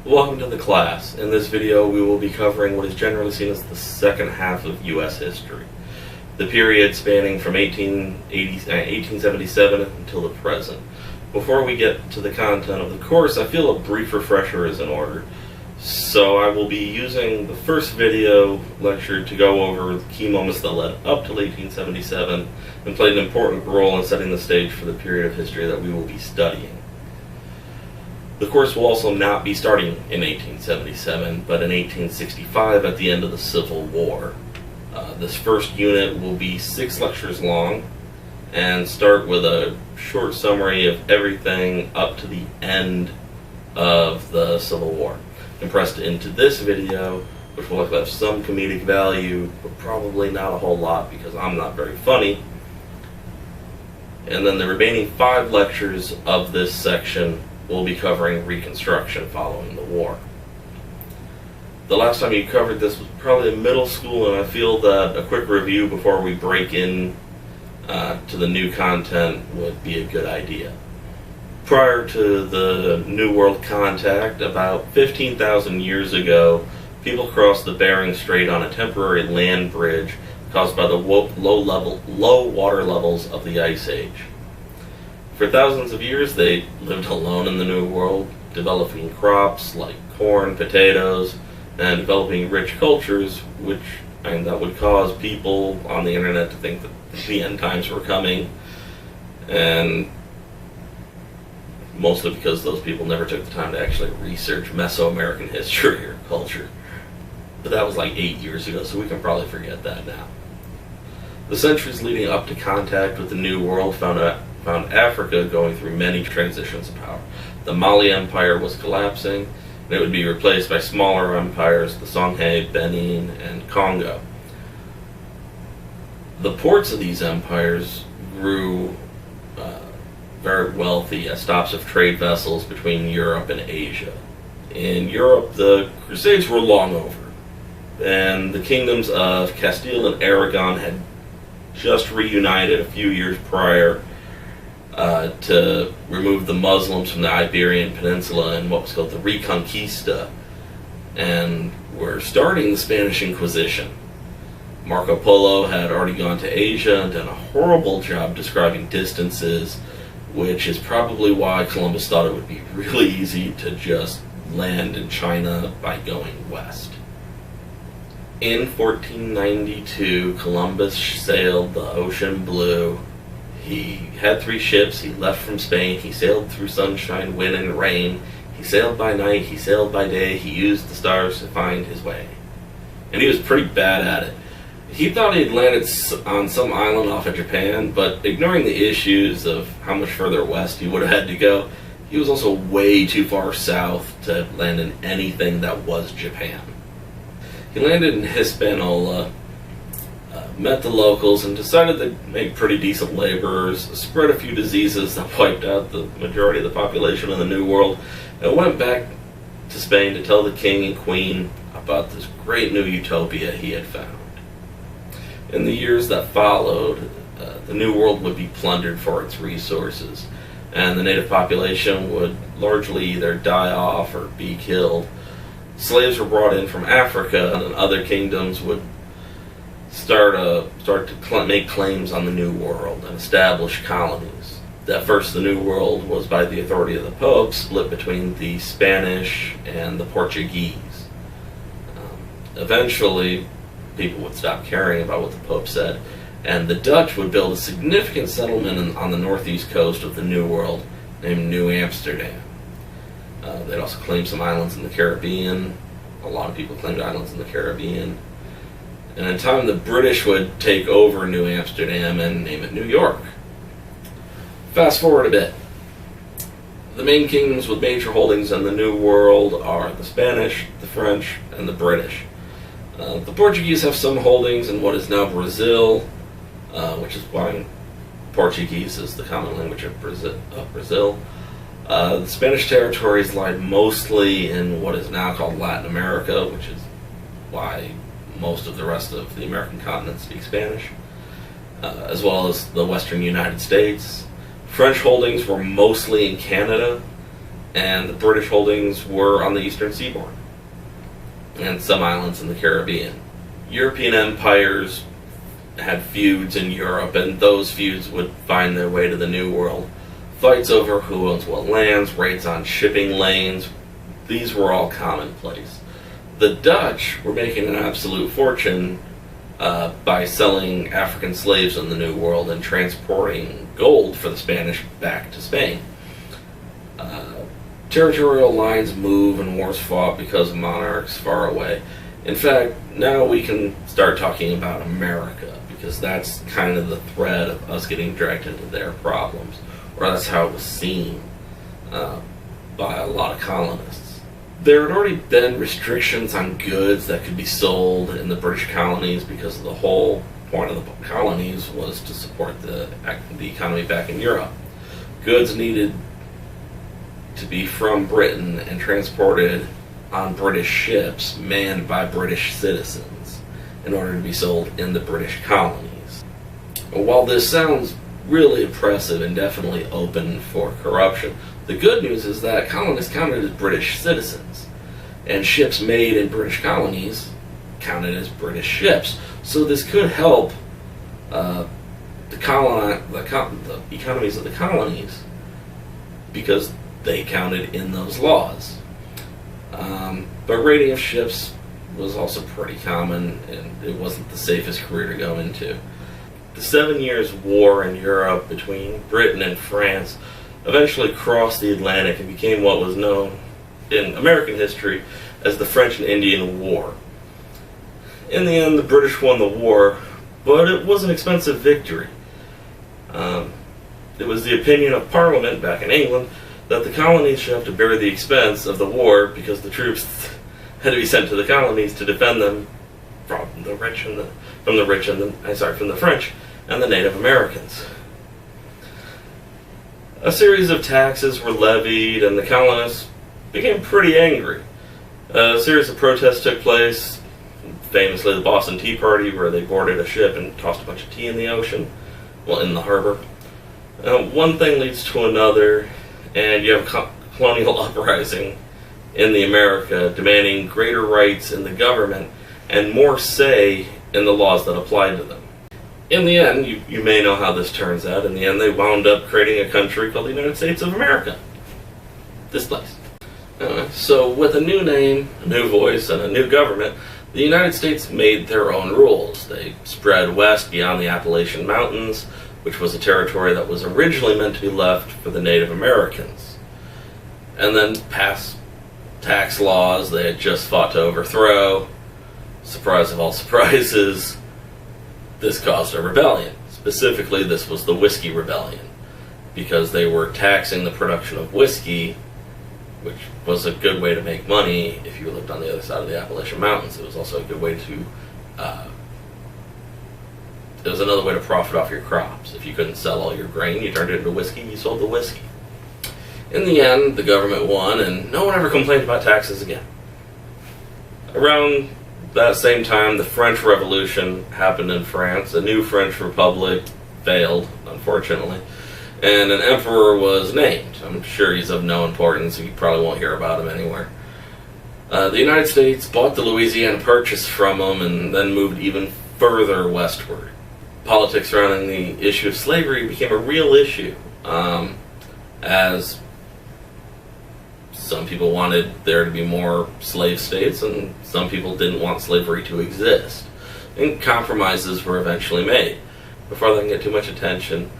Welcome to the class. In this video we will be covering what is generally seen as the second half of U.S. history, the period spanning from 1877 until the present. Before we get to the content of the course, I feel a brief refresher is in order. So I will be using the first video lecture to go over the key moments that led up to 1877 and played an important role in setting the stage for the period of history that we will be studying. The course will also not be starting in 1877, but in 1865 at the end of the Civil War. This first unit will be 6 lectures long and start with a short summary of everything up to the end of the Civil War, compressed into this video, which will have some comedic value, but probably not a whole lot because I'm not very funny. And then the remaining 5 lectures of this section will be covering Reconstruction following the war. The last time you covered this was probably in middle school, and I feel that a quick review before we break in to the new content would be a good idea. Prior to the New World contact, about 15,000 years ago, people crossed the Bering Strait on a temporary land bridge caused by the low water levels of the Ice Age. For thousands of years, they lived alone in the New World, developing crops like corn, potatoes, and developing rich cultures, that would cause people on the internet to think that the end times were coming, and mostly because those people never took the time to actually research Mesoamerican history or culture. But that was like 8 years ago, so we can probably forget that now. The centuries leading up to contact with the New World found Africa going through many transitions of power. The Mali Empire was collapsing, and it would be replaced by smaller empires, the Songhai, Benin, and Congo. The ports of these empires grew very wealthy as stops of trade vessels between Europe and Asia. In Europe, the Crusades were long over, and the kingdoms of Castile and Aragon had just reunited a few years prior to remove the Muslims from the Iberian Peninsula in what was called the Reconquista, and were starting the Spanish Inquisition. Marco Polo had already gone to Asia and done a horrible job describing distances, which is probably why Columbus thought it would be really easy to just land in China by going west. In 1492, Columbus sailed the ocean blue. He had 3 ships. He left from Spain. He sailed through sunshine, wind, and rain. He sailed by night. He sailed by day. He used the stars to find his way. And he was pretty bad at it. He thought he'd landed on some island off of Japan, but ignoring the issues of how much further west he would have had to go, he was also way too far south to land in anything that was Japan. He landed in Hispaniola, met the locals, and decided to make pretty decent laborers, spread a few diseases that wiped out the majority of the population in the New World, and went back to Spain to tell the king and queen about this great new utopia he had found. In the years that followed, the New World would be plundered for its resources, and the native population would largely either die off or be killed. Slaves were brought in from Africa, and other kingdoms would start to make claims on the New World and establish colonies. At first, the New World was, by the authority of the Pope, split between the Spanish and the Portuguese. Eventually, people would stop caring about what the Pope said, and the Dutch would build a significant settlement on the northeast coast of the New World named New Amsterdam. They'd also claim some islands in the Caribbean. A lot of people claimed islands in the Caribbean. And in time, the British would take over New Amsterdam and name it New York. Fast forward a bit. The main kingdoms with major holdings in the New World are the Spanish, the French, and the British. The Portuguese have some holdings in what is now Brazil, which is why Portuguese is the common language of Brazil. The Spanish territories lie mostly in what is now called Latin America, which is why most of the rest of the American continent speaks Spanish, as well as the western United States. French holdings were mostly in Canada, and the British holdings were on the eastern seaboard and some islands in the Caribbean. European empires had feuds in Europe, and those feuds would find their way to the New World. Fights over who owns what lands, raids on shipping lanes, these were all commonplace. The Dutch were making an absolute fortune by selling African slaves in the New World and transporting gold for the Spanish back to Spain. Territorial lines move and wars fought because of monarchs far away. In fact, now we can start talking about America, because that's kind of the thread of us getting dragged into their problems, or that's how it was seen by a lot of colonists. There had already been restrictions on goods that could be sold in the British colonies, because the whole point of the colonies was to support the economy back in Europe. Goods needed to be from Britain and transported on British ships manned by British citizens in order to be sold in the British colonies. While this sounds really impressive and definitely open for corruption, the good news is that colonists counted as British citizens, and ships made in British colonies counted as British ships. So this could help the economies of the colonies, because they counted in those laws. But raiding of ships was also pretty common, and it wasn't the safest career to go into. The 7 Years' War in Europe between Britain and France eventually crossed the Atlantic and became what was known in American history as the French and Indian War. In the end, the British won the war, but it was an expensive victory. It was the opinion of Parliament back in England that the colonies should have to bear the expense of the war, because the troops had to be sent to the colonies to defend them from the French and the Native Americans. A series of taxes were levied, and the colonists became pretty angry. A series of protests took place, famously the Boston Tea Party, where they boarded a ship and tossed a bunch of tea in the ocean, well, in the harbor. One thing leads to another, and you have a colonial uprising in the America demanding greater rights in the government and more say in the laws that applied to them. In the end, you may know how this turns out. In the end, they wound up creating a country called the United States of America. This place. So with a new name, a new voice, and a new government, the United States made their own rules. They spread west beyond the Appalachian Mountains, which was a territory that was originally meant to be left for the Native Americans, and then passed tax laws they had just fought to overthrow. Surprise of all surprises, this caused a rebellion. Specifically, this was the Whiskey Rebellion, because they were taxing the production of whiskey, which was a good way to make money if you lived on the other side of the Appalachian Mountains. It was also a good way to it was another way to profit off your crops. If you couldn't sell all your grain, you turned it into whiskey, you sold the whiskey. In the end, the government won, and no one ever complained about taxes again. Around that same time, the French Revolution happened in France. A new French Republic failed, unfortunately, and an emperor was named. I'm sure he's of no importance, you probably won't hear about him anywhere. The United States bought the Louisiana Purchase from him and then moved even further westward. Politics surrounding the issue of slavery became a real issue, as some people wanted there to be more slave states and some people didn't want slavery to exist. And compromises were eventually made. Before they can get too much attention,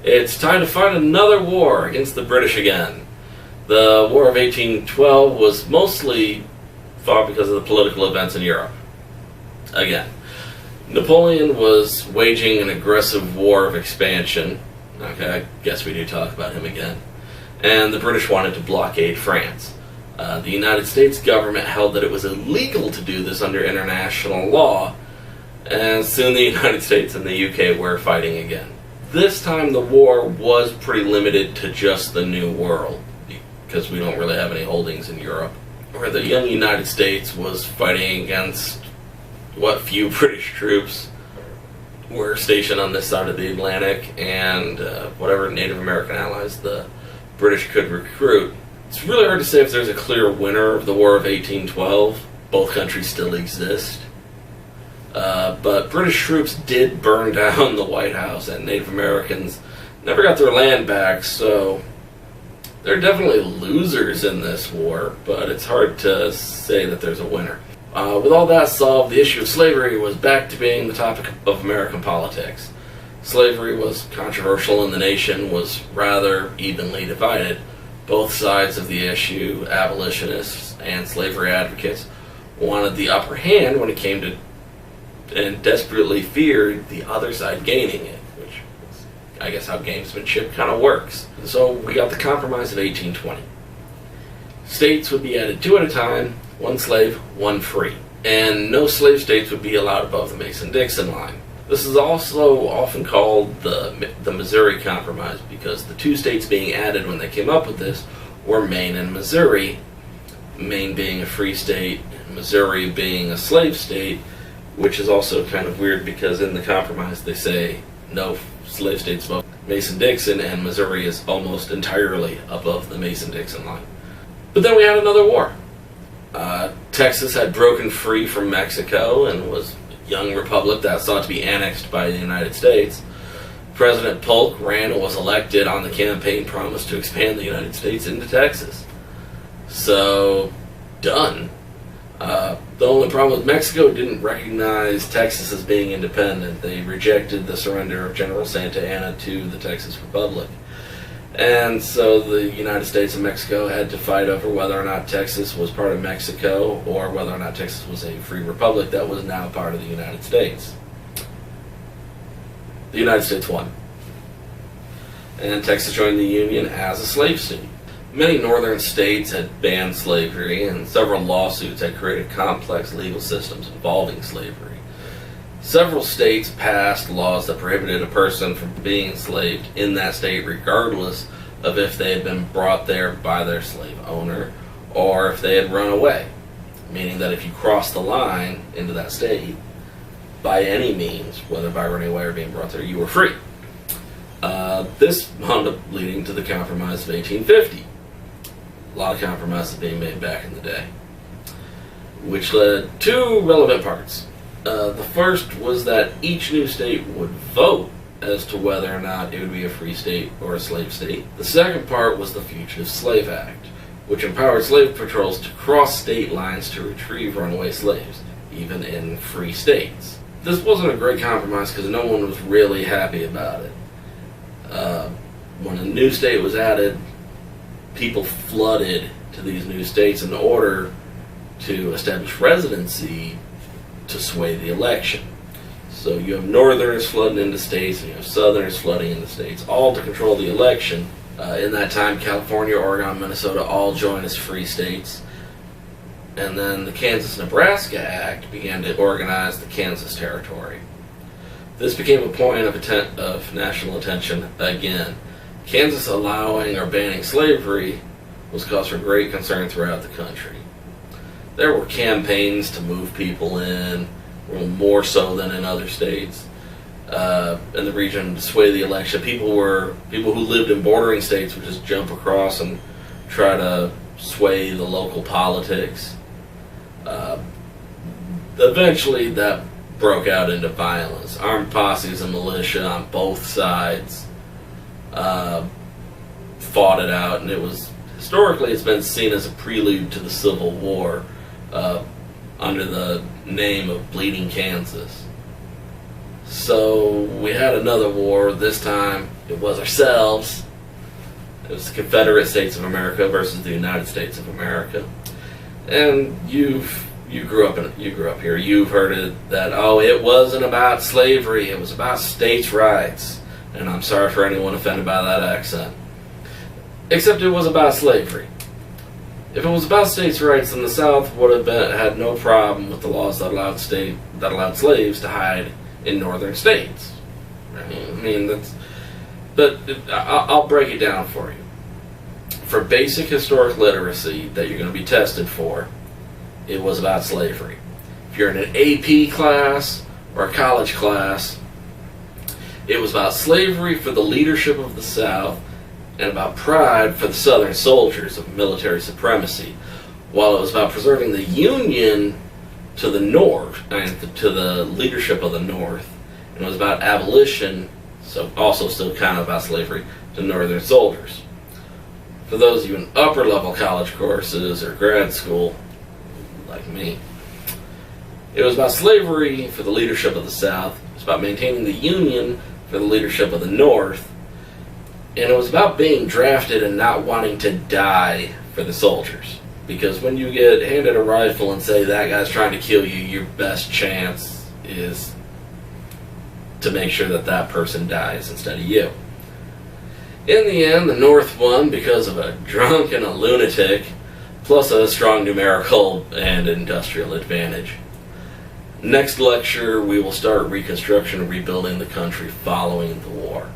it's time to fight another war against the British again. The War of 1812 was mostly fought because of the political events in Europe. Again, Napoleon was waging an aggressive war of expansion. Okay, I guess we do talk about him again. And the British wanted to blockade France. The United States government held that it was illegal to do this under international law, and soon the United States and the UK were fighting again. This time the war was pretty limited to just the New World, because we don't really have any holdings in Europe, where the young United States was fighting against what few British troops were stationed on this side of the Atlantic, and whatever Native American allies the British could recruit. It's really hard to say if there's a clear winner of the War of 1812. Both countries still exist. But British troops did burn down the White House, and Native Americans never got their land back, so they're definitely losers in this war, but it's hard to say that there's a winner. With all that solved, the issue of slavery was back to being the topic of American politics. Slavery was controversial and the nation was rather evenly divided. Both sides of the issue, abolitionists and slavery advocates, wanted the upper hand when it came to, and desperately feared the other side gaining it, which is, I guess, how gamesmanship kind of works. So we got the Compromise of 1820. States would be added 2 at a time, 1 slave, 1 free, and no slave states would be allowed above the Mason-Dixon line. This is also often called the Missouri Compromise because the 2 states being added when they came up with this were Maine and Missouri, Maine being a free state, Missouri being a slave state, which is also kind of weird because in the Compromise they say no slave states above Mason-Dixon, and Missouri is almost entirely above the Mason-Dixon line. But then we had another war. Texas had broken free from Mexico and was a young republic that sought to be annexed by the United States. President Polk ran and was elected on the campaign promise to expand the United States into Texas. So, done. The only problem with Mexico, didn't recognize Texas as being independent. They rejected the surrender of General Santa Anna to the Texas Republic. And so the United States and Mexico had to fight over whether or not Texas was part of Mexico or whether or not Texas was a free republic that was now part of the United States. The United States won. And Texas joined the Union as a slave state. Many northern states had banned slavery, and several lawsuits had created complex legal systems involving slavery. Several states passed laws that prohibited a person from being enslaved in that state regardless of if they had been brought there by their slave owner or if they had run away, meaning that if you crossed the line into that state by any means, whether by running away or being brought there, you were free. This wound up leading to the Compromise of 1850. A lot of compromises being made back in the day, which led to relevant parts. The first was that each new state would vote as to whether or not it would be a free state or a slave state. The second part was the Fugitive Slave Act, which empowered slave patrols to cross state lines to retrieve runaway slaves, even in free states. This wasn't a great compromise because no one was really happy about it. When a new state was added, people flooded to these new states in order to establish residency to sway the election. So you have northerners flooding into states and you have southerners flooding into states, all to control the election. In that time, California, Oregon, Minnesota all joined as free states. And then the Kansas-Nebraska Act began to organize the Kansas Territory. This became a point of national attention again. Kansas allowing or banning slavery was cause for great concern throughout the country. There were campaigns to move people in, more so than in other states, in the region to sway the election. People who lived in bordering states would just jump across and try to sway the local politics. Eventually, that broke out into violence. Armed posses and militia on both sides fought it out, and it was historically it's been seen as a prelude to the Civil War under the name of Bleeding Kansas. So we had another war. This time it was ourselves. It was the Confederate States of America versus the United States of America. And you grew up here. You've heard it that it wasn't about slavery. It was about states' rights. And I'm sorry for anyone offended by that accent. Except it was about slavery. If it was about states' rights, then the South would have had no problem with the laws that allowed slaves to hide in northern states. I'll break it down for you. For basic historic literacy that you're going to be tested for, it was about slavery. If you're in an AP class or a college class, it was about slavery for the leadership of the South and about pride for the Southern soldiers of military supremacy, while it was about preserving the Union to the North, and to the leadership of the North, and it was about abolition, so also still kind of about slavery, to Northern soldiers. For those of you in upper level college courses or grad school, like me, it was about slavery for the leadership of the South, it was about maintaining the Union for the leadership of the North, and it was about being drafted and not wanting to die for the soldiers. Because when you get handed a rifle and say that guy's trying to kill you, your best chance is to make sure that that person dies instead of you. In the end, the North won because of a drunk and a lunatic, plus a strong numerical and industrial advantage. Next lecture, we will start reconstruction and rebuilding the country following the war.